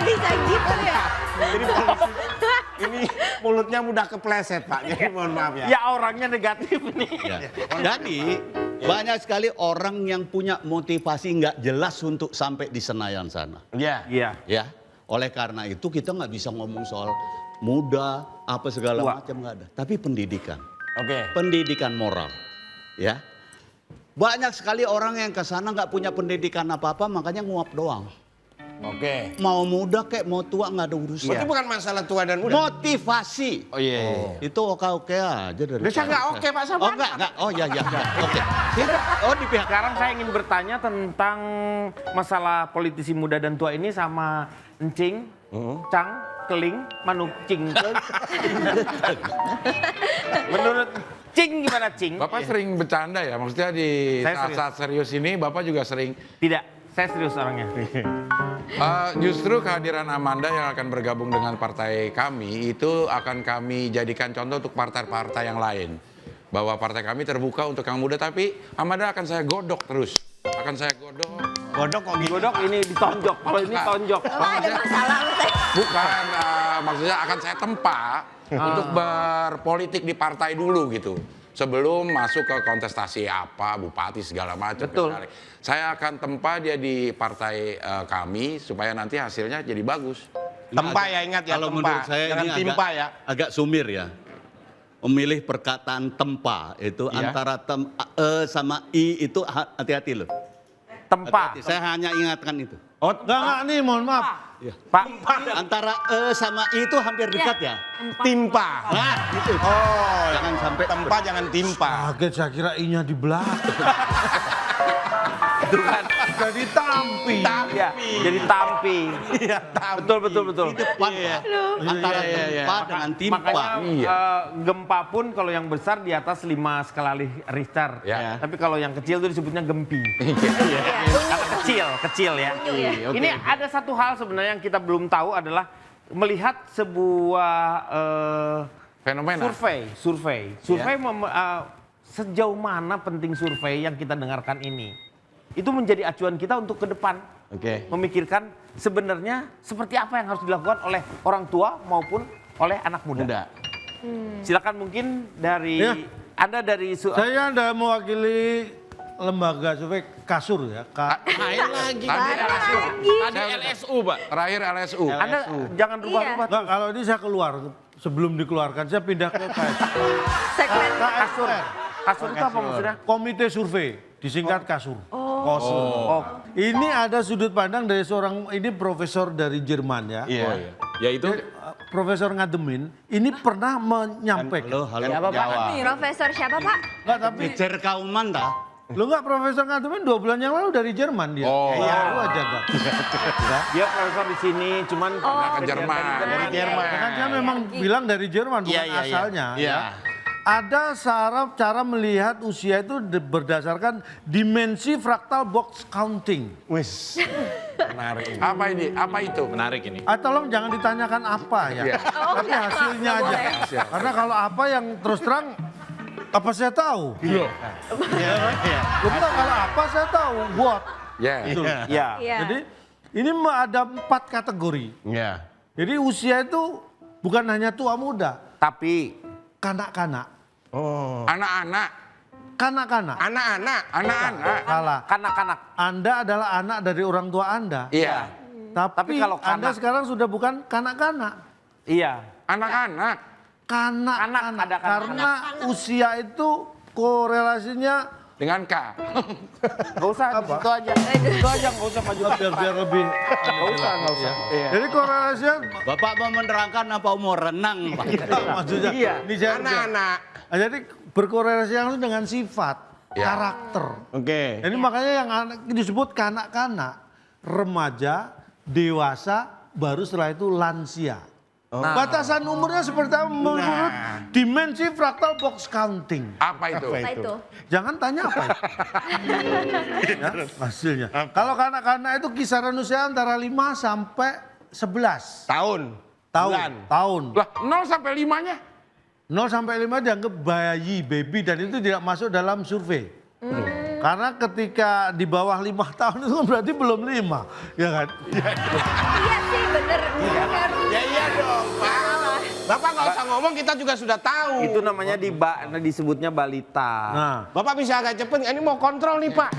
Bisa gitu ya? Jadi polisi ini mulutnya mudah kepleset Pak. Jadi mohon maaf ya. Ya orangnya negatif nih. Ya. Jadi banyak sekali orang yang punya motivasi nggak jelas untuk sampai di Senayan sana. Iya. Iya. Ya. Oleh karena itu kita nggak bisa ngomong soal muda apa segala Tua. macam nggak ada. Tapi pendidikan. Oke. Pendidikan moral. Ya. Banyak sekali orang yang ke sana nggak punya pendidikan apa-apa makanya nguap doang. Oke. Mau muda kayak mau tua nggak ada urusan. Itu bukan masalah tua dan muda. Motivasi. Oh iya. Itu oke-oke aja dari Saya nggak oke Pak sama. Oh enggak. Oh ya. Oke. Oh di pihak. Sekarang saya ingin bertanya tentang masalah politisi muda dan tua ini sama Encing, Cang, Keling, Manuk, Cing. Menurut Cing gimana Cing? Bapak sering bercanda ya, maksudnya di Saya saat-saat serius ini Bapak juga sering. Tidak, saya serius orangnya. Justru kehadiran Amanda yang akan bergabung dengan partai kami itu akan kami jadikan contoh untuk partai-partai yang lain. Bahwa partai kami terbuka untuk yang muda, tapi Amanda akan saya godok terus. Akan saya godok. Godok kok gitu. Godok ini ditonjok, kalau ini tonjok. Bapak ada masalah Bukan, maksudnya akan saya tempa untuk berpolitik di partai dulu gitu. Sebelum masuk ke kontestasi apa, bupati segala macam. Betul. Saya akan tempa dia di partai kami supaya nanti hasilnya jadi bagus. Tempa ya, ingat ya, Kalau tempa. menurut saya Jangan ini timpa ya. agak sumir ya. Memilih perkataan tempa itu Iya. antara sama i itu hati-hati loh. Tempa. Hati-hati. Saya hanya ingatkan itu. Oh, Enggak nih, mohon maaf. Pak, Antara sama i itu hampir dekat ya. timpa. Nah, itu. Oh, Jangan sampai tempa jangan timpa. Kaget saya kira I-nya di belakang. itu kan. Jadi tampi. Ya, jadi tampi. Iya, tampi. Betul. Di depan Pak. Antara tempa dengan timpa. Makanya gempa pun kalau yang besar di atas 5 skala Richter. Ya. Tapi kalau yang kecil itu disebutnya gempi. Iya, Karena kecil ya. Unyu ya. Ini ada satu hal sebenarnya yang kita belum tahu adalah melihat sebuah Fenomena. survei. sejauh mana penting survei yang kita dengarkan ini. Itu menjadi acuan kita untuk ke depan. Memikirkan sebenarnya seperti apa yang harus dilakukan oleh orang tua maupun oleh anak muda. Silakan mungkin dari Anda dari Saya Anda mewakili lembaga survei Kasur ya. Tadi LSU, Pak. Terakhir LSU. Anda jangan rubah-rubah. Enggak, kalau ini saya keluar. Sebelum dikeluarkan saya pindah ke Segmen Kasur. Kasur itu apa maksudnya? Komite Survei, disingkat Kasur. Ini ada sudut pandang dari seorang, ini profesor dari Jerman ya. Yaitu Profesor Ngademin, ini pernah menyampaikan. Profesor siapa Pak? Enggak, tapi Ngecer kauman dah. lo enggak, Profesor Ngademin 2 bulan yang lalu dari Jerman dia. Baru aja dah. Dia profesor di sini, cuman ke Jerman. Dari Jerman. Kan dia memang bilang dari Jerman, bukan asalnya. Ya. Ada cara melihat usia itu berdasarkan dimensi fraktal box counting. Wis. Menarik. Apa ini? Apa itu? menarik ini. Tolong jangan ditanyakan apa ya, tapi hasilnya aja. Karena kalau apa yang terus terang, apa saya tahu? Betul, kalau apa saya tahu, what? Jadi ini ada 4 kategori. Jadi usia itu bukan hanya tua muda, tapi kanak-kanak. Anak-anak. Kanak-kanak. Salah. Kanak-kanak. Anda adalah anak dari orang tua Anda. Iya. Tapi kalau Anda kanak- sekarang sudah bukan kanak-kanak. Iya. Anak-anak. Kanak-kanak. ada kanak-kanak. Karena usia itu korelasinya Dengan K. Gak usah, itu aja. Itu aja, gak usah maju. biar lebih. Gak usah. Jadi korelasinya Bapak mau menerangkan apa mau renang, Pak? maksudnya ini saya Anak-anak. jadi berkorelasi langsung dengan sifat, karakter. Jadi makanya yang disebut kanak-kanak, remaja, dewasa, baru setelah itu lansia. Batasan umurnya seperti apa menurut dimensi fraktal box counting. Apa itu? Apa itu? Jangan tanya apa itu. Ya, hasilnya. Kalau kanak-kanak itu kisaran usia antara 5 sampai 11 Tahun. tahun. Lah, 0 sampai 5-nya? 0 sampai 5 dianggap bayi, baby, dan itu tidak masuk dalam survei. Karena ketika di bawah 5 tahun itu berarti belum 5, ya kan? Iya sih, bener. Ya iya dong, Pak. Bapak nggak usah ngomong, kita juga sudah tahu. Itu namanya disebutnya balita. Nah, Bapak bisa agak cepet, ini mau kontrol nih, Pak.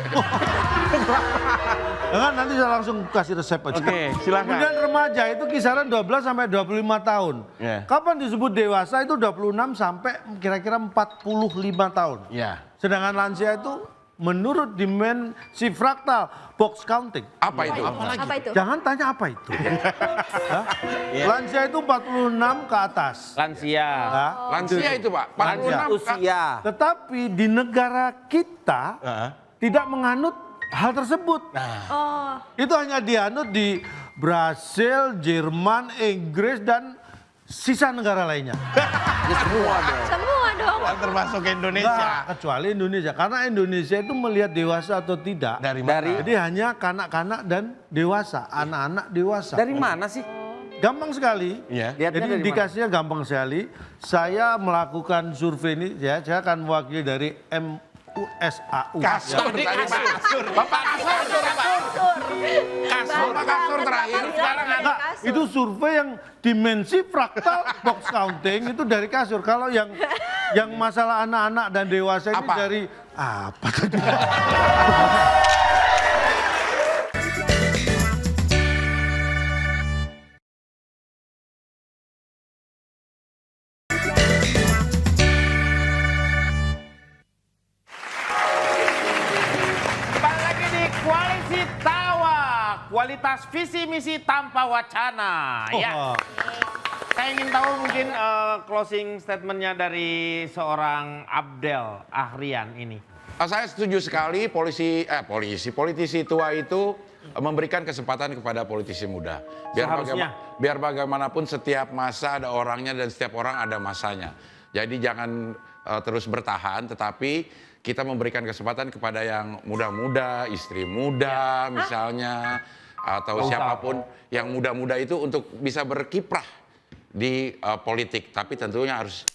kan nanti saya langsung kasih resep aja. Silakan. Kemudian remaja itu kisaran 12 sampai 25 tahun. Kapan disebut dewasa itu 26 sampai kira-kira 45 tahun. Sedangkan lansia itu menurut dimensi fraktal box counting. Apa itu? Apa itu? Jangan tanya apa itu. Hah? Lansia itu 46 ke atas. Lansia. Lansia itu, Pak. 46 Usia. Tetapi di negara kita tidak menganut hal tersebut. Oh, Itu hanya dianut di Brasil, Jerman, Inggris, dan sisa negara lainnya. semua dong. Termasuk Indonesia. Nggak, kecuali Indonesia. Karena Indonesia itu melihat dewasa atau tidak. Dari mana? Jadi hanya kanak-kanak dan dewasa, anak-anak dewasa. Dari mana sih? Gampang sekali. Lihatnya Jadi dari indikasinya gampang sekali. Saya melakukan survei ini, ya, saya akan mewakili dari MUSAU. Kasur tadi, Pak. Kasur. Bapak kasur. Kasur terakhir. Sekarang Enggak, itu survei yang dimensi fraktal box counting itu dari Kasur. Kalau yang masalah anak-anak dan dewasa ini dari apa tadi? Kembali lagi di Koalisi Tawa. Kualitas visi misi tanpa wacana. Ya. Saya ingin tahu mungkin closing statementnya dari seorang Abdel Ahrian ini. Saya setuju sekali politisi tua itu memberikan kesempatan kepada politisi muda. Biar bagaimanapun setiap masa ada orangnya dan setiap orang ada masanya. Jadi jangan terus bertahan, tetapi kita memberikan kesempatan kepada yang muda-muda, istri muda misalnya, atau siapapun yang muda-muda itu untuk bisa berkiprah di politik. Tapi tentunya harus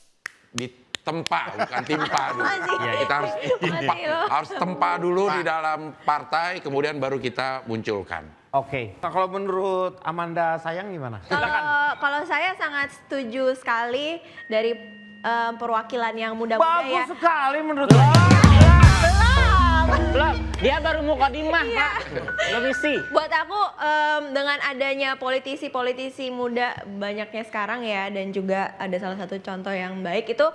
tempa, bukan timpa dulu. Masih. Kita harus harus tempa dulu di dalam partai, kemudian baru kita munculkan. Oke. Nah, kalau menurut Amanda Sayang gimana? Kalau saya sangat setuju sekali dari perwakilan yang muda-muda ya. Bagus sekali menurut saya. Belum, dia baru mukadimah, Pak. Belum isi. Buat aku dengan adanya politisi-politisi muda banyaknya sekarang ya, dan juga ada salah satu contoh yang baik itu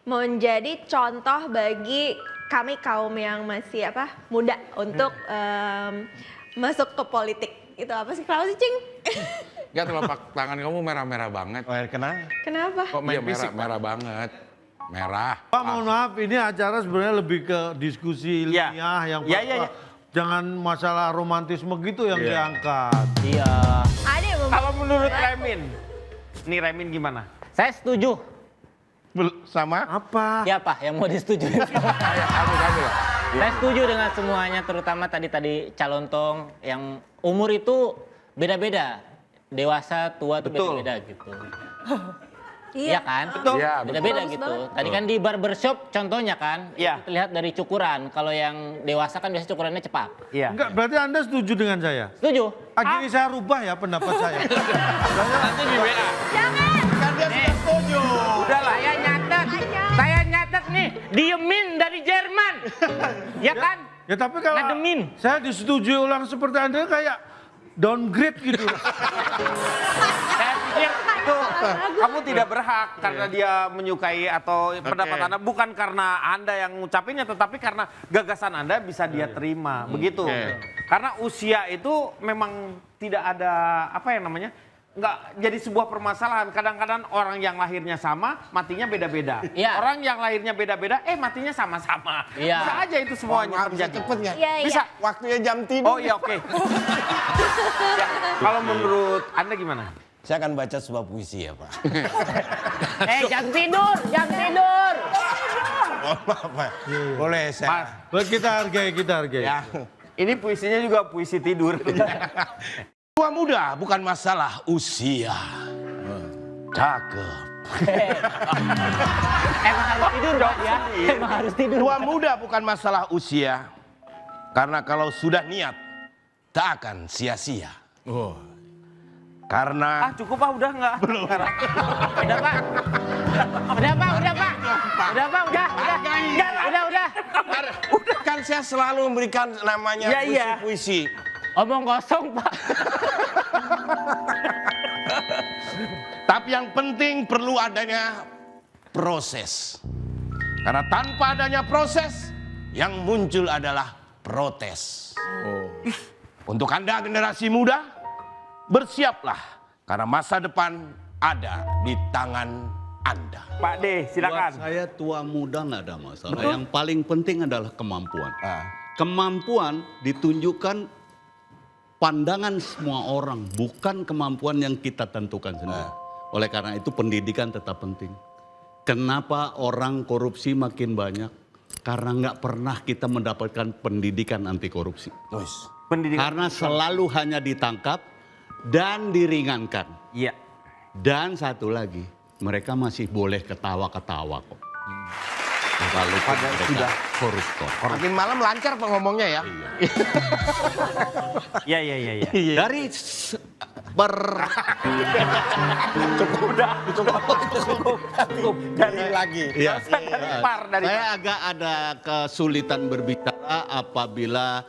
menjadi contoh bagi kami kaum yang masih muda untuk masuk ke politik. Itu apa sih? Kenapa sih, Cing? Enggak, telapak tangan kamu merah-merah banget. Kenapa? Kok main fisik, merah banget. Merah. Pak, mohon maaf, ini acara sebenarnya lebih ke diskusi ilmiah yang jangan masalah romantisme gitu yang diangkat. Iya. Ada yang Kalau menurut Remin, nih Remin gimana? Saya setuju. Sama? Apa? Ya Pak, yang mau disetujui. Kamu lah. Saya setuju dengan semuanya, terutama tadi calon tong yang umur itu beda-beda. Dewasa, tua itu beda-beda gitu. Iya kan? Betul. Iya, Beda-beda Bagus gitu. banget. Tadi kan di barbershop contohnya kan, Iya. itu terlihat dari cukuran. Kalau yang dewasa kan biasanya cukurannya cepat. Iya. Enggak, berarti Anda setuju dengan saya? Setuju? Akhirnya saya rubah ya pendapat saya. Nanti di WA. Jangan. Kan dia sudah setuju. Udahlah. Saya nyatet nih, diemin dari Jerman. Ya kan? Ya tapi kalau Ngademin. saya disetujui orang seperti Anda kayak downgrade gitu. Saya pikir itu kamu tidak berhak karena dia menyukai atau pendapat Anda, bukan karena Anda yang ngucapinnya, tetapi karena gagasan Anda bisa dia terima, begitu. Karena usia itu memang tidak ada nggak jadi sebuah permasalahan. Kadang-kadang orang yang lahirnya sama, matinya beda-beda. Iya. Orang yang lahirnya beda-beda, matinya sama-sama. Iya. Bisa aja itu semuanya terjadi. Cepet nggak? Iya, iya. Bisa. Waktunya jam tidur. Oh iya, oke. Ya, kalau menurut Anda gimana? Saya akan baca sebuah puisi ya Pak. Jangan tidur, jangan tidur. Mohon maaf Pak. Boleh saya? Mas, kita hargai. Ya. Ini puisinya juga puisi tidur. Tua muda bukan masalah usia. Cakep. Emang harus tidur Pak ya? Emang harus tidur. Tua muda bukan masalah usia. Karena kalau sudah niat, tak akan sia-sia. Karena Cukup Pak, udah nggak? Belum. Udah Pak. Udah. kan saya selalu memberikan namanya puisi-puisi. Omong kosong Pak. Tapi yang penting perlu adanya proses. Karena tanpa adanya proses, yang muncul adalah protes. Untuk Anda generasi muda, bersiaplah. Karena masa depan ada di tangan Anda. Pak D, silakan. Buat saya tua muda nggak ada masalah. Yang paling penting adalah kemampuan. Kemampuan ditunjukkan pandangan semua orang, bukan kemampuan yang kita tentukan sendiri. Oleh karena itu pendidikan tetap penting. Kenapa orang korupsi makin banyak? Karena nggak pernah kita mendapatkan pendidikan anti korupsi. Karena selalu hanya ditangkap dan diringankan. Iya. Dan satu lagi, mereka masih boleh ketawa-ketawa kok. Kalau sudah koruptor. Makin malam lancar ngomongnya ya. Iya. Dari Cukup. Dari lagi. Ya. dari Saya agak ada kesulitan berbicara apabila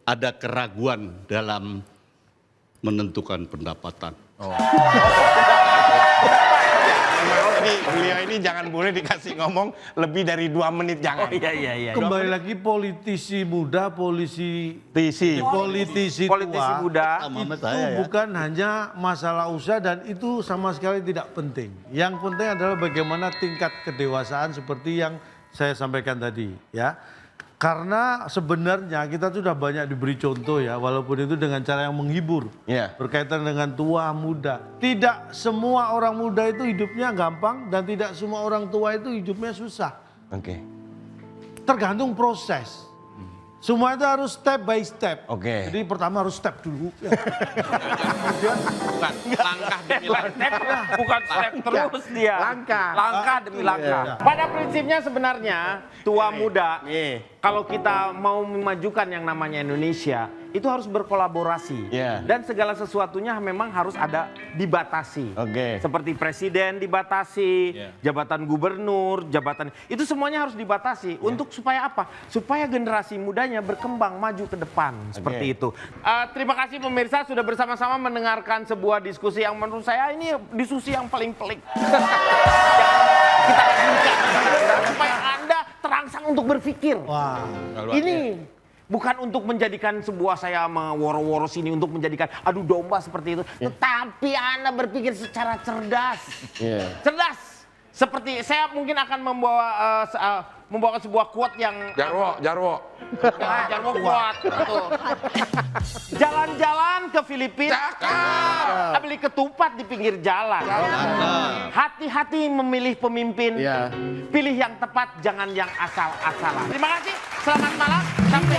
ada keraguan dalam menentukan pendapatan. Beliau ini jangan boleh dikasih ngomong lebih dari 2 menit, jangan. Iya. Kembali lagi politisi muda, politisi tua, muda. itu bukan hanya masalah usaha dan itu sama sekali tidak penting. Yang penting adalah bagaimana tingkat kedewasaan seperti yang saya sampaikan tadi, ya. Karena sebenarnya kita sudah banyak diberi contoh ya, walaupun itu dengan cara yang menghibur. Berkaitan dengan tua, muda. Tidak semua orang muda itu hidupnya gampang dan tidak semua orang tua itu hidupnya susah. Tergantung proses. Semua itu harus step by step. Oke. Jadi pertama harus step dulu. Bukan, langkah demi langkah. Bukan step terus dia. Langkah demi langkah. Pada prinsipnya sebenarnya tua muda, kalau kita mau memajukan yang namanya Indonesia, itu harus berkolaborasi. Dan segala sesuatunya memang harus ada dibatasi. Seperti presiden dibatasi, jabatan gubernur, jabatan itu semuanya harus dibatasi. Untuk supaya apa? Supaya generasi mudanya berkembang maju ke depan seperti itu. Terima kasih pemirsa sudah bersama-sama mendengarkan sebuah diskusi yang menurut saya ini diskusi yang paling pelik. Kita lakukan supaya Anda terangsang untuk berpikir. Ini bukan untuk menjadikan sebuah saya woro-woro sini untuk menjadikan adu domba seperti itu. Tetapi Anda berpikir secara cerdas. Cerdas. Seperti saya mungkin akan membawa sebuah quote yang Jarwo. Jarwo quote. Jalan-jalan ke Filipina, beli ketupat di pinggir jalan. Hati-hati memilih pemimpin. Pilih yang tepat, jangan yang asal-asalan. Terima kasih. Selamat malam. Sampai